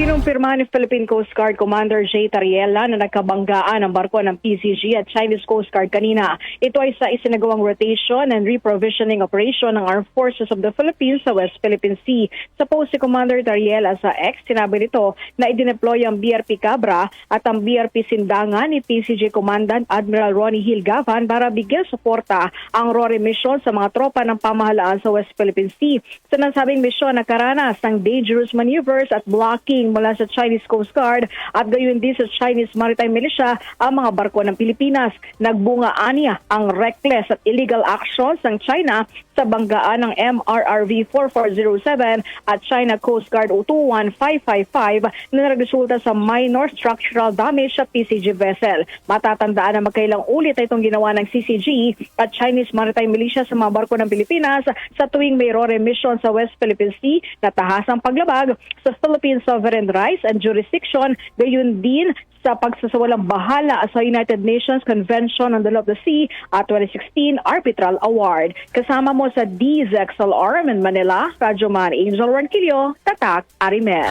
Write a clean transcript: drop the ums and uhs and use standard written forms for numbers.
Kinumpirma ni Philippine Coast Guard Commander J. Tariela na nagkabanggaan ang barko ng PCG at Chinese Coast Guard kanina. Ito ay sa isinagawang rotation and reprovisioning operation ng Armed Forces of the Philippines sa West Philippine Sea. Sa post si Commander Tariela sa X, sinabi nito na idineploy ang BRP Cabra at ang BRP Sindangan ni PCG Commandant Admiral Ronnie Hill Gavan para bigyan suporta ang RORE mission sa mga tropa ng pamahalaan sa West Philippine Sea. Sa nasabing misyon, nakaranas ng dangerous maneuvers at blocking mula sa Chinese Coast Guard at gayon din sa Chinese Maritime Militia ang mga barko ng Pilipinas. Nagbunga aniya ang reckless at illegal actions ng China sa banggaan ng MRRV 4407 at China Coast Guard 021555 na nagresulta sa minor structural damage sa PCG vessel. Matatandaan na magkailang ulit ay itong ginawa ng CCG at Chinese Maritime Militia sa mga barko ng Pilipinas sa tuwing may RORE mission sa West Philippine Sea na tahasang paglabag sa Philippine sovereign rights and jurisdiction, gayon din sa pagsasawalang bahala sa United Nations Convention on the Law of the Sea at 2016 Arbitral Award. Kasama mo sa DZXLR in Manila, Radyo Man Angel Ranquillo, Tatak Arimet.